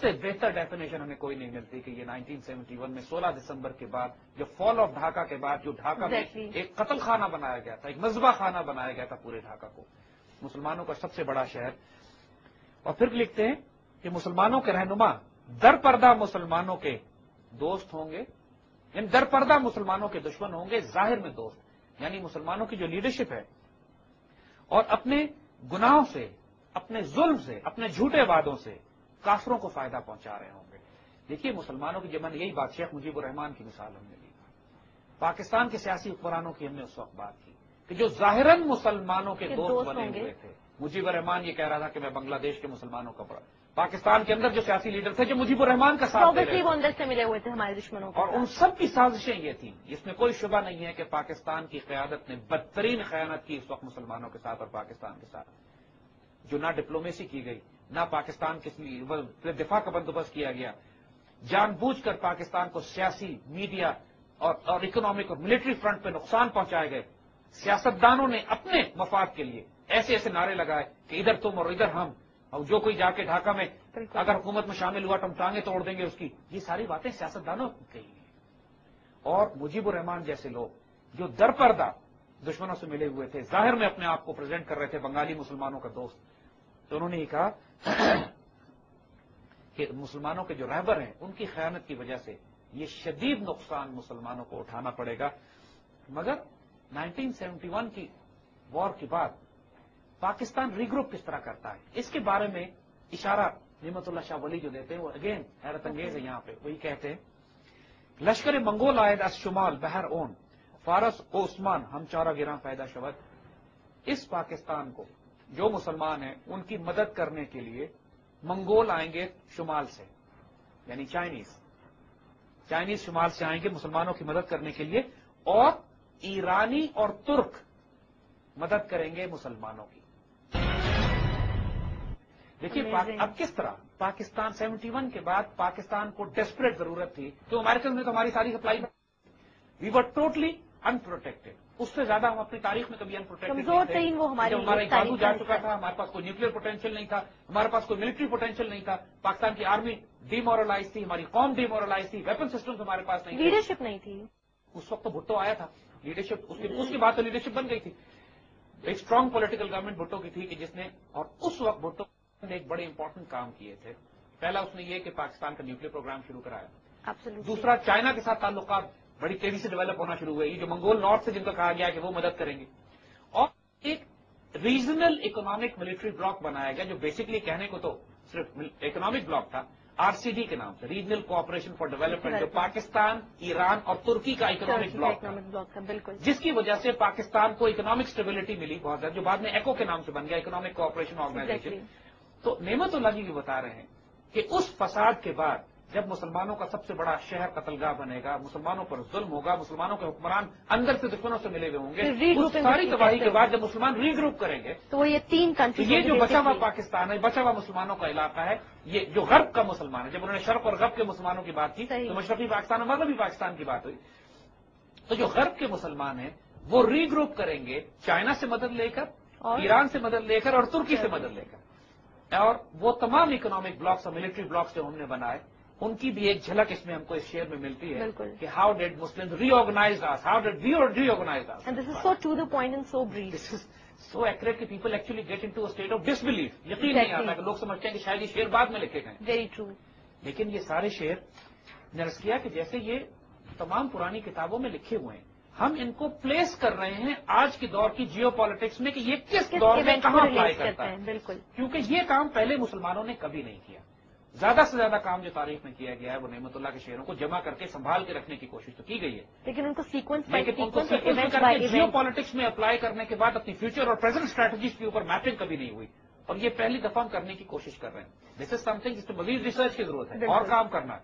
سے بہتر ڈیفینیشن ہمیں کوئی نہیں ملتی کہ یہ 1971 میں 16 دسمبر کے بعد جو فال آف ڈھاکہ کے بعد جو ڈھاکہ میں ایک قتل خانہ بنایا گیا تھا، ایک مذبح خانہ بنایا گیا تھا پورے ڈھاکہ کو، مسلمانوں کا سب سے بڑا شہر. اور پھر لکھتے ہیں کہ مسلمانوں کے رہنما در پردہ مسلمانوں کے دوست ہوں گے، یعنی در پردہ مسلمانوں کے دشمن ہوں گے، ظاہر میں دوست، یعنی مسلمانوں کی جو لیڈرشپ ہے اور اپنے گناہوں سے، اپنے ظلم سے، اپنے جھوٹے وعدوں سے کافروں کو فائدہ پہنچا رہے ہوں گے. دیکھیے مسلمانوں کی، جب میں نے یہی بات شیخ مجیب الرحمان کی مثال ہم نے لی، پاکستان کے سیاسی حکمرانوں کی ہم نے اس وقت بات کی کہ جو ظاہراً مسلمانوں کے دوست بنے ہوئے تھے. مجیب الرحمان یہ کہہ رہا تھا کہ میں بنگلہ دیش کے مسلمانوں کا پڑا، پاکستان کے اندر جو سیاسی لیڈر تھے جو مجیب الرحمان کا ساتھ دے رہے تھے، وہ اندر سے ملے ہوئے تھے ہمارے دشمنوں کو، اور ان سب کی سازشیں یہ تھیں. اس میں کوئی شبہ نہیں ہے کہ پاکستان کی قیادت نے بدترین خیانت کی اس وقت مسلمانوں کے ساتھ اور پاکستان کے ساتھ، جو نہ ڈپلومیسی کی گئی، نہ پاکستان کے دفاع کا بندوبست کیا گیا، جان بوجھ کر پاکستان کو سیاسی، میڈیا اور اکنامک اور ملٹری فرنٹ پہ نقصان پہنچائے گئے. سیاستدانوں نے اپنے مفاد کے لیے ایسے ایسے نعرے لگائے کہ ادھر تم اور ادھر ہم، اور جو کوئی جا کے ڈھاکہ میں اگر حکومت میں شامل ہوا تو ہم ٹانگیں توڑ دیں گے اس کی. یہ ساری باتیں سیاستدانوں کی کہی ہیں. اور مجیب الرحمان جیسے لوگ جو در پردہ دشمنوں سے ملے ہوئے تھے، ظاہر میں اپنے آپ کو پریزنٹ کر رہے تھے بنگالی مسلمانوں کا دوست، تو انہوں نے یہ کہا کہ مسلمانوں کے جو رہبر ہیں ان کی خیانت کی وجہ سے یہ شدید نقصان مسلمانوں کو اٹھانا پڑے گا. مگر 1971 کی وار کے بعد پاکستان ری گروپ کس طرح کرتا ہے، اس کے بارے میں اشارہ نعمت اللہ شاہ ولی جو دیتے ہیں وہ اگین حیرت انگیز ہے. یہاں پہ وہی کہتے ہیں لشکر منگول آئد از شمال بحر اون فارس او عثمان ہم چارہ گراں پیدا شود. اس پاکستان کو جو مسلمان ہیں ان کی مدد کرنے کے لیے منگول آئیں گے شمال سے، یعنی چائنیز شمال سے آئیں گے مسلمانوں کی مدد کرنے کے لیے، اور ایرانی اور ترک مدد کریں گے مسلمانوں کی. دیکھیے اب کس طرح پاکستان 71 کے بعد پاکستان کو ڈیسپریٹ ضرورت تھی، تو امریکن نے تو ہماری ساری سپلائی، وی ور ٹوٹلی انپروٹیکٹڈ. اس سے زیادہ ہم اپنی تاریخ میں کبھی انپروٹیکٹڈ نہیں تھے. جب ہمارا ایک بازو جا چکا تھا، ہمارے پاس کوئی نیوکلیر پوٹینشیل نہیں تھا، ہمارے پاس کوئی ملٹری پوٹینشیل نہیں تھا، پاکستان کی آرمی ڈی مورلائز تھی، ہماری قوم ڈی مورلائز تھی، ویپن سسٹم ہمارے پاس نہیں تھے، لیڈرشپ نہیں تھی. اس وقت تو بھٹو آیا تھا، لیڈرشپ اس کے بعد تو لیڈرشپ بن گئی تھی. ایک اسٹرانگ پولیٹیکل گورنمنٹ بھٹو کی تھی کہ جس نے، اور اس وقت بھٹو نے ایک بڑے امپورٹنٹ کام کیے تھے. پہلا اس نے یہ کہ پاکستان کا نیوکلیر پروگرام شروع کرایا. دوسرا چائنا کے ساتھ تعلقات بڑی تیزی سے ڈیولپ ہونا شروع ہوئے. یہ جو منگول نارتھ سے جن کو کہا گیا کہ وہ مدد کریں گے، اور ایک ریجنل اکنامک ملٹری بلاک بنایا گیا جو بیسکلی کہنے کو تو صرف اکنامک بلاک تھا، RCD کے نام سے، ریجنل کوآپریشن فار ڈیولپمنٹ، جو پاکستان، ایران اور ترکی کا اکنامک بلاک تھا، بالکل، جس کی وجہ سے پاکستان کو اکنامک اسٹیبلٹی ملی بہت زیادہ، جو بعد میں ایکو کے نام سے بن گیا، اکنامک کوآپریشن آرگنائزیشن. تو نعمت اللہ جی بھی بتا رہے ہیں کہ اس فساد کے بعد جب مسلمانوں کا سب سے بڑا شہر قتل گاہ بنے گا، مسلمانوں پر ظلم ہوگا، مسلمانوں کے حکمران اندر سے دشمنوں سے ملے ہوئے ہوں گے، اس ساری تباہی کے بعد جب مسلمان ری گروپ کریں گے تو یہ تین کنٹری، یہ جو بچا ہوا پاکستان ہے، بچا ہوا مسلمانوں کا علاقہ ہے، یہ جو غرب کا مسلمان ہے، جب انہوں نے شرق اور غرب کے مسلمانوں کی بات کی تو مشرقی پاکستان اور مغربی پاکستان کی بات ہوئی. تو جو غرب کے مسلمان ہیں وہ ری گروپ کریں گے چائنا سے مدد لے کر، ایران سے مدد لے کر اور ترکی سے مدد لے کر، اور وہ تمام اکنامک بلاکس اور ملٹری بلاکس جو ہم نے بنائے ان کی بھی ایک جھلک اس میں ہم کو اس شعر میں ملتی ہے کہ how did Muslim reorganize us, how did we reorganize us. And this is so to the point and so brief. This is so accurate کہ people actually get into a state of disbelief. یقین نہیں آتا کہ لوگ سمجھتے ہیں کہ شاید یہ شعر بعد میں لکھے گئے. Very true. لیکن یہ سارے شعر نے عرض کیا کہ جیسے یہ تمام پرانی کتابوں میں لکھے ہوئے ہیں، ہم ان کو پلیس کر رہے ہیں آج کے دور کی جیو پالیٹکس میں کہ یہ کس دور میں کہاں اپلائی کرتا ہے. بالکل، کیونکہ یہ کام پہلے مسلمانوں نے کبھی نہیں کیا. زیادہ سے زیادہ کام جو تاریخ میں کیا گیا ہے وہ نعمت اللہ کے شعروں کو جمع کر کے سنبھال کے رکھنے کی کوشش تو کی گئی ہے، لیکن ان کو سیکوینس کر کے جیو پالیٹکس میں اپلائی کرنے کے بعد اپنی فیوچر اور پریزنٹ اسٹریٹجیز کے اوپر میپنگ کبھی نہیں ہوئی، اور یہ پہلی دفعہ ہم کرنے کی کوشش کر رہے ہیں. دس از سم تھنگ جس پہ مزید ریسرچ کی ضرورت ہے اور کام کرنا ہے.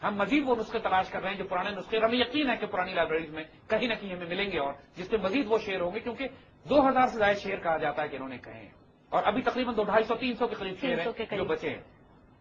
ہم مزید وہ نسخے تلاش کر رہے ہیں جو پرانے نسخے، ہمیں یقین ہے کہ پرانی لائبریریز میں کہیں نہ کہیں ہمیں ملیں گے اور جس پہ مزید وہ شعر ہوں گے، کیونکہ 2000 سے زائد شعر کہا جاتا ہے کہ انہوں نے کہے ہیں، اور ابھی تقریباً 250-300 کے قریب شعر ہیں جو بچے ہیں.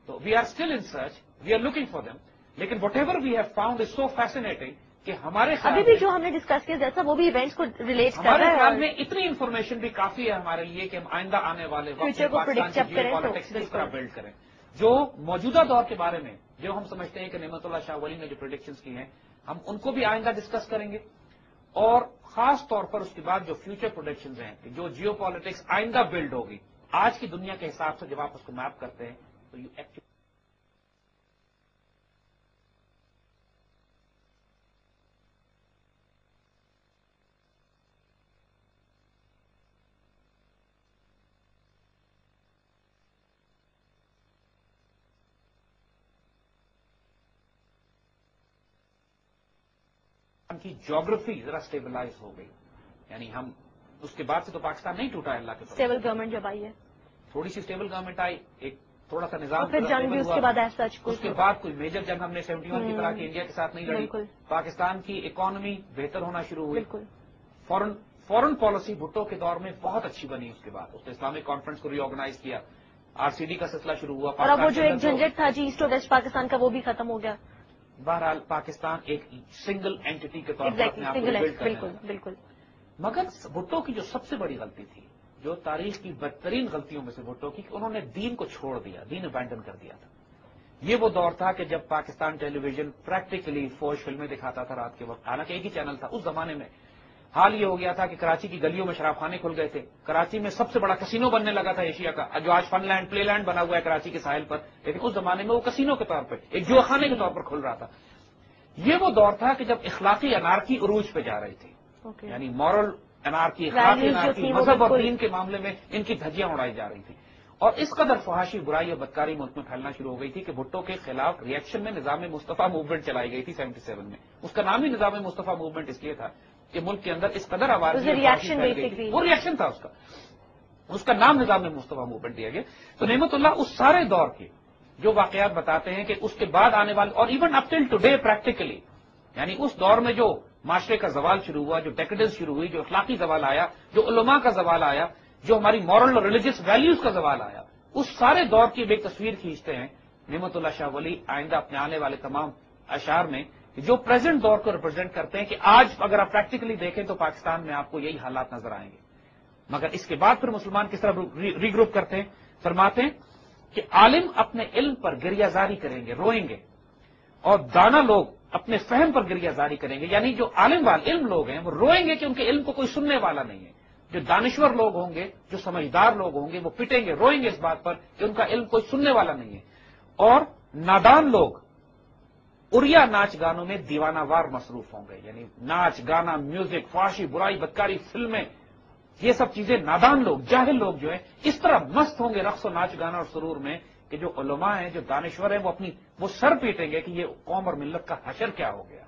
تو we are still in search, we are looking for them, لیکن whatever we have found is so fascinating کہ ہمارے خیال ابھی بھی جو ہم نے ڈسکس کیا جیسا وہ بھی ایونٹس کو ریلیٹ کر رہا ہے. ہمارے خیال میں اتنی انفارمیشن بھی کافی ہے ہمارے لیے کہ ہم آئندہ آنے والے وقت پاکستان کی جیو پالیٹکس کس طرح بلڈ کریں. جو موجودہ دور کے بارے میں جو ہم سمجھتے ہیں کہ نعمت اللہ شاہ ولی نے جو پریڈکشنز کی ہیں ہم ان کو بھی آئندہ ڈسکس کریں گے، اور خاص طور پر اس کے بعد جو فیوچر پروڈکشنز ہیں کہ جو جیو پالیٹکس آئندہ بلڈ ہوگی آج کی دنیا کے حساب سے جب آپ اس کو میپ کرتے ہیں تو یو ایکچولی کی جیوگرافی ذرا اسٹیبلائز ہو گئی، یعنی ہم اس کے بعد سے تو پاکستان نہیں ٹوٹا اللہ کے فضل سے، اسٹیبل گورنمنٹ جب آئی ہے، تھوڑی سی اسٹیبل گورنمنٹ آئی، ایک تھوڑا سا نظام پھر جنگ بھی اس کے بعد ایسا اس کے بعد کوئی میجر جنگ ہم نے 71 کی طرح کی انڈیا کے ساتھ نہیں لڑی، پاکستان کی اکانومی بہتر ہونا شروع ہوئی، فورن پالیسی بھٹو کے دور میں بہت اچھی بنی، اس کے بعد اس نے اسلامک کانفرنس کو ری آرگنائز کیا، RCD کا سلسلہ شروع ہوا، اور اب وہ جو ایک جھنجٹ تھا جی ایسٹ اور ویسٹ پاکستان کا وہ بھی ختم ہو گیا، بہرحال پاکستان ایک سنگل اینٹی کے طور پر اپنے آپ کو بلڈ کر رہا ہے۔ بالکل، مگر بھٹو کی جو سب سے بڑی غلطی تھی، جو تاریخ کی بدترین غلطیوں میں سے بھٹو کی، کہ انہوں نے دین کو چھوڑ دیا، دین ابینڈن کر دیا تھا۔ یہ وہ دور تھا کہ جب پاکستان ٹیلی ویژن پریکٹیکلی فوج فلمیں دکھاتا تھا رات کے وقت، حالانکہ ایک ہی چینل تھا اس زمانے میں۔ حال یہ ہو گیا تھا کہ کراچی کی گلیوں میں شراب خانے کھل گئے تھے، کراچی میں سب سے بڑا کسینو بننے لگا تھا ایشیا کا، جو آج فن لینڈ پلے لینڈ بنا ہوا ہے کراچی کے ساحل پر، لیکن اس زمانے میں وہ کسینو کے طور پر ایک جوا خانے کے طور پر کھل رہا تھا۔ یہ وہ دور تھا کہ جب اخلاقی انارکی عروج پہ جا رہی تھی، یعنی مورل انارکی، اخلاقی انارکی، مذہب اور دین کے معاملے میں ان کی دھجیاں اڑائی جا رہی تھیں، اور اس قدر فحاشی، برائی اور بدکاری ملک میں پھیلنا شروع ہو گئی تھی کہ بھٹو کے خلاف ری ایکشن میں نظام مصطفیٰ موومنٹ چلائی گئی تھی 77 میں۔ اس کا نام ہی نظام مصطفیٰ موومنٹ اس لیے تھا کہ ملک کے اندر اس قدر آوازی وہ ریئیکشن تھا اس کا نام نظام مصطفیٰ موومنٹ دیا گیا۔ تو نعمت اللہ اس سارے دور کے جو واقعات بتاتے ہیں کہ اس کے بعد آنے والے، اور ایون اپ ٹل ٹوڈے پریکٹیکلی، یعنی اس دور میں جو معاشرے کا زوال شروع ہوا، جو ڈیکیڈنس شروع ہوئی، جو اخلاقی زوال آیا، جو علماء کا زوال آیا، جو ہماری مورل اور ریلیجس ویلیوز کا زوال آیا، اس سارے دور کی ایک تصویر کھینچتے ہیں نعمت اللہ شاہ ولی آئندہ اپنے آنے والے تمام اشعار میں، جو پریزنٹ دور کو ریپرزینٹ کرتے ہیں کہ آج اگر آپ پریکٹیکلی دیکھیں تو پاکستان میں آپ کو یہی حالات نظر آئیں گے۔ مگر اس کے بعد پھر مسلمان کس طرح ری گروپ کرتے ہیں، فرماتے ہیں کہ عالم اپنے علم پر گریہ زاری کریں گے، روئیں گے، اور دانا لوگ اپنے فہم پر گریہ زاری کریں گے، یعنی جو عالم علم لوگ ہیں وہ روئیں گے کہ ان کے علم کو کوئی سننے والا نہیں ہے، جو دانشور لوگ ہوں گے، جو سمجھدار لوگ ہوں گے، وہ پٹیں گے، روئیں گے اس بات پر کہ ان کا علم کوئی سننے والا نہیں ہے، اور نادان لوگ اریا ناچ گانوں میں دیوانہ وار مصروف ہوں گے، یعنی ناچ گانا، میوزک، فحاشی، برائی، بدکاری، فلمیں، یہ سب چیزیں نادان لوگ، جاہل لوگ جو ہیں اس طرح مست ہوں گے رقص و ناچ گانا اور سرور میں کہ جو علماء ہیں، جو دانشور ہیں، وہ سر پیٹیں گے کہ یہ قوم اور ملت کا حشر کیا ہو گیا۔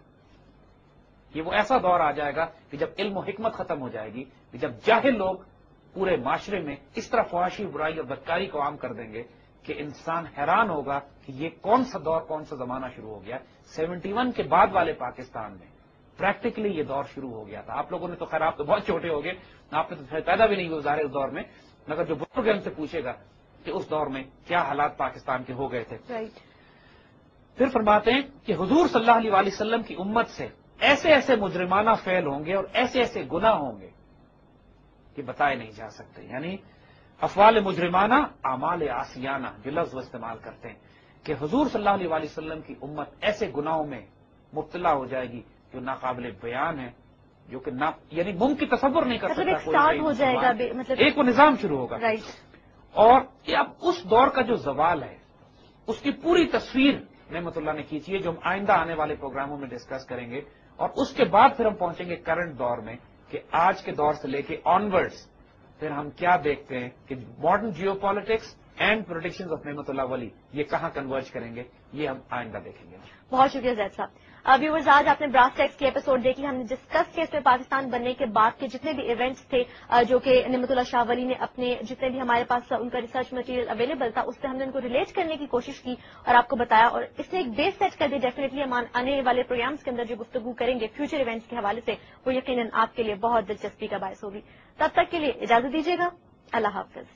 یہ وہ ایسا دور آ جائے گا کہ جب علم و حکمت ختم ہو جائے گی، کہ جب جاہل لوگ پورے معاشرے میں اس طرح فحاشی، برائی اور بدکاری کو عام کر دیں گے کہ انسان حیران ہوگا کہ یہ کون سا دور، کون سا زمانہ شروع ہو گیا۔ 71 کے بعد والے پاکستان میں پریکٹیکلی یہ دور شروع ہو گیا تھا۔ آپ لوگوں نے تو خیر، آپ تو بہت چھوٹے ہو گئے، آپ نے تو پیدا بھی نہیں گزارے اس دور میں، مگر جو بزرگ ان سے پوچھے گا کہ اس دور میں کیا حالات پاکستان کے ہو گئے تھے۔ پھر فرماتے ہیں کہ حضور صلی اللہ علیہ وسلم کی امت سے ایسے ایسے مجرمانہ فعل ہوں گے اور ایسے ایسے گناہ ہوں گے کہ بتائے نہیں جا سکتے، یعنی افعال مجرمانہ، اعمال عاصیانہ جو لفظ وہ استعمال کرتے ہیں کہ حضور صلی اللہ علیہ وسلم کی امت ایسے گناہوں میں مبتلا ہو جائے گی جو ناقابل بیان ہے، جو کہ یعنی ممکن تصور نہیں کر سکتا کوئی، ہو جائے گا، ایک وہ نظام شروع ہوگا۔ اور یہ اب اس دور کا جو زوال ہے اس کی پوری تصویر نعمت اللہ نے کھینچی ہے، جو ہم آئندہ آنے والے پروگراموں میں ڈسکس کریں گے، اور اس کے بعد پھر ہم پہنچیں گے کرنٹ دور میں کہ آج کے دور سے لے کے آنورڈز پھر ہم کیا دیکھتے ہیں کہ modern geopolitics and productions of Nimat Ullah ولی یہ کہاں کنورج کریں گے، یہ ہم آئندہ دیکھیں گے۔ بہت شکریہ زید صاحب۔ ویورز، آج آپ نے براس ٹیکس کی ایپیسوڈ دیکھی، ہم نے ڈسکس کیا اس میں پاکستان بننے کے بعد کے جتنے بھی ایونٹس تھے جو کہ نعمت اللہ شاہ ولی نے اپنے جتنے بھی ہمارے پاس ان کا ریسرچ مٹیریل اویلیبل تھا اس سے ہم نے ان کو ریلیٹ کرنے کی کوشش کی اور آپ کو بتایا، اور اس نے ایک بیس سیٹ کر دی۔ ڈیفینیٹلی ہم آنے والے پروگرامس کے اندر جو گفتگو کریں گے فیوچر ایونٹس کے حوالے سے وہ یقیناً آپ کے لیے بہت دلچسپی کا باعث ہوگی۔ تب تک کے لیے اجازت دیجیے گا، اللہ حافظ۔